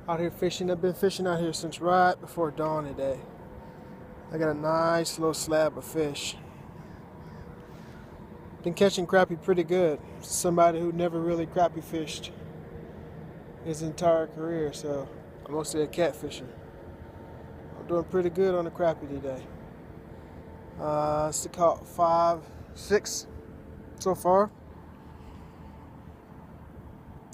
Out here fishing. I've been fishing out here since right before dawn today. I got a nice little slab of fish. Been catching crappie pretty good. Somebody who never really crappie fished his entire career, so I'm mostly a catfisher. I'm doing pretty good on the crappie today. Still caught 5, 6 so far.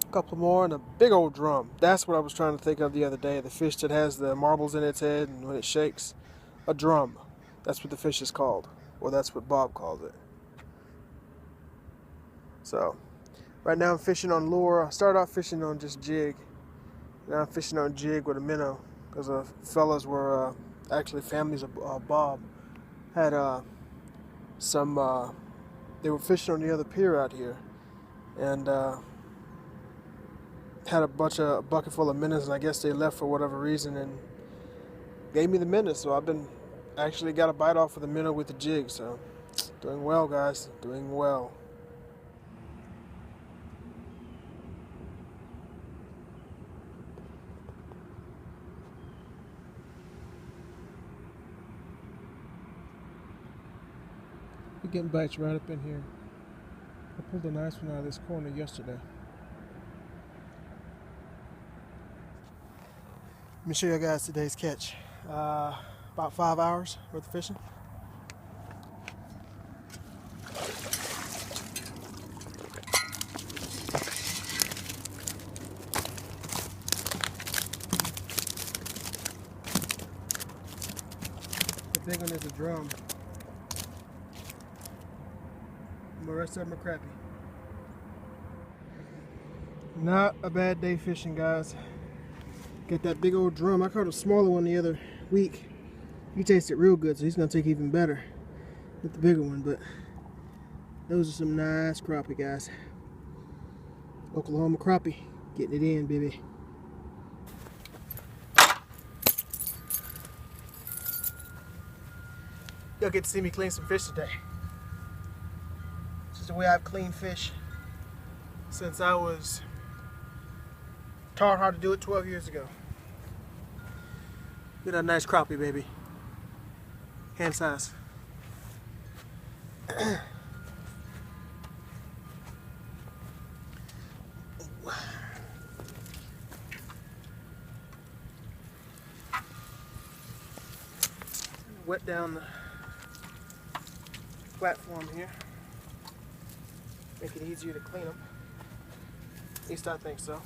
A couple more and a big old drum. That's what I was trying to think of the other day. The fish that has the marbles in its head and when it shakes, a drum. That's what the fish is called. Well, that's what Bob calls it. So, right now I'm fishing on lure. I started off fishing on just jig. Now I'm fishing on jig with a minnow because the fellas were actually families of Bob had they were fishing on the other pier out here and had a bucket full of minnows, and I guess they left for whatever reason and gave me the minnow. So I've been actually got a bite off of the minnow with the jig. So doing well, guys, doing well. We're getting bites right up in here. I pulled a nice one out of this corner yesterday. Let me show you guys today's catch. About 5 hours worth of fishing. The big one is a drum. The rest of them are crappie. Not a bad day fishing, guys. Got that big old drum. I caught a smaller one the other week. He tasted real good, so he's gonna take even better with the bigger one. But those are some nice crappie, guys. Oklahoma crappie, getting it in, baby. You'll get to see me clean some fish today. This is the way I've cleaned fish since I was taught how to do it 12 years ago. Get a nice crappie, baby. Hand size. Wet down the platform here. Make it easier to clean them. At least I think so.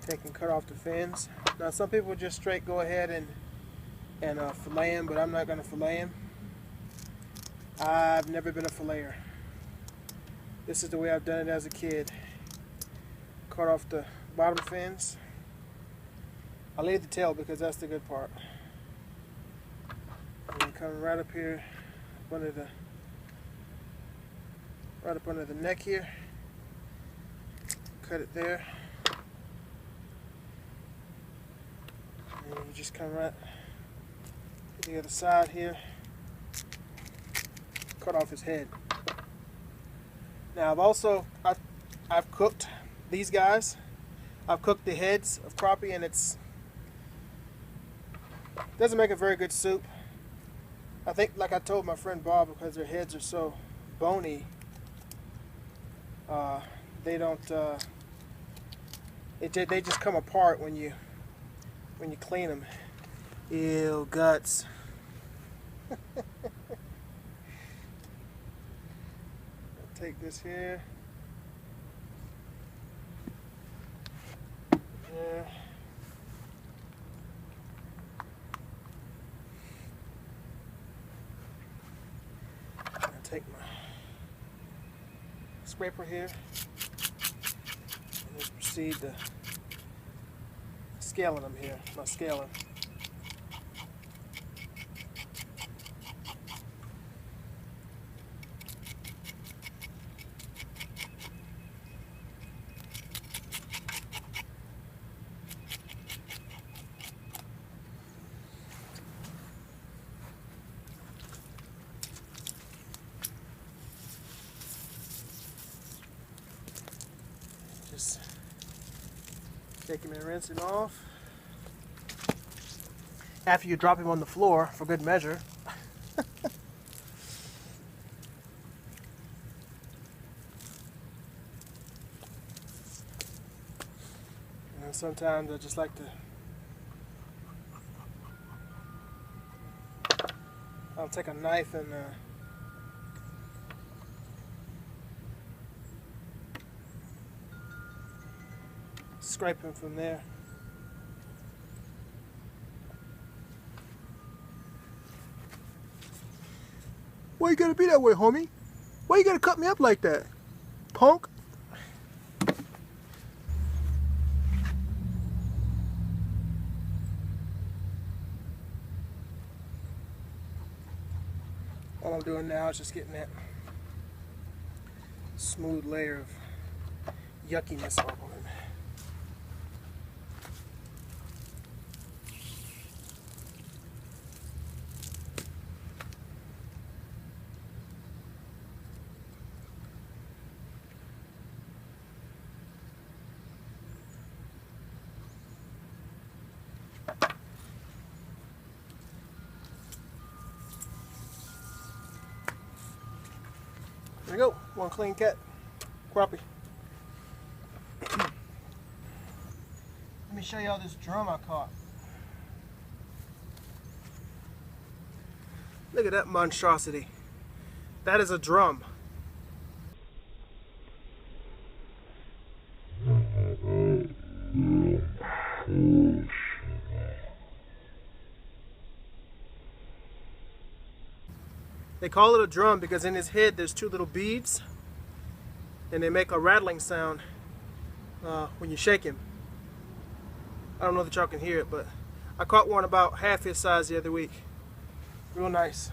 Take and cut off the fins. Now some people just straight go ahead and fillet them, but I'm not going to fillet them. I've never been a filleter. This is the way I've done it as a kid. Cut off the bottom fins. I leave the tail because that's the good part. And then come right up here, right up under the neck here. Cut it there. And you just come right to the other side here. Cut off his head. Now I've cooked these guys. I've cooked the heads of crappie, and it doesn't make a very good soup. I think, like I told my friend Bob, because their heads are so bony, they don't. They just come apart when you clean them. Ew, guts. Take this here. Yeah. take my scraper here and just proceed to scaling them here, my scaling. Just take him and rinse him off. After you drop him on the floor for good measure. And sometimes I just like to I'll take a knife and scrape him from there. Why you gotta be that way, homie? Why you gotta cut me up like that, punk? All I'm doing now is just getting that smooth layer of yuckiness off of it. There we go, one clean cat, crappie. Let me show y'all this drum I caught. Look at that monstrosity. That is a drum. They call it a drum because in his head there's two little beads and they make a rattling sound when you shake him. I don't know that y'all can hear it, but I caught one about half his size the other week. Real nice.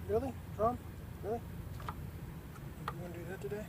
Really? Drum? Really? You want to do that today?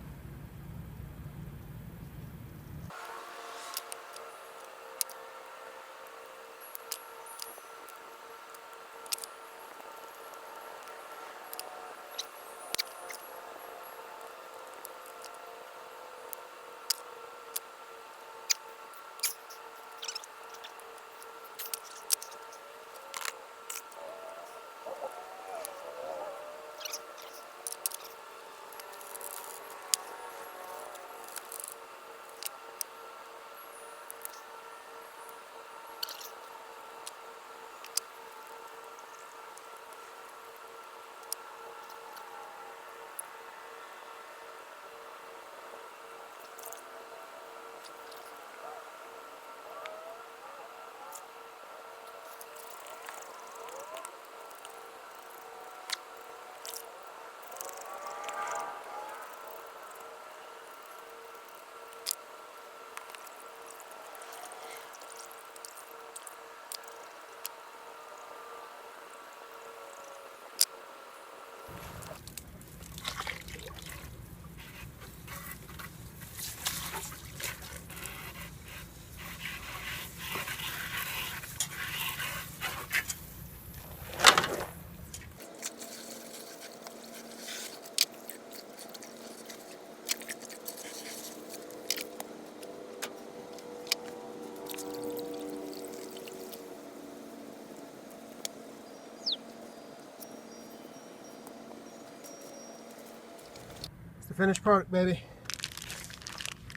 the finished product, baby.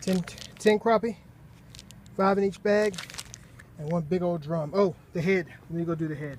10 crappie, 5 in each bag, and one big old drum. Oh, the head. Let me go do the head.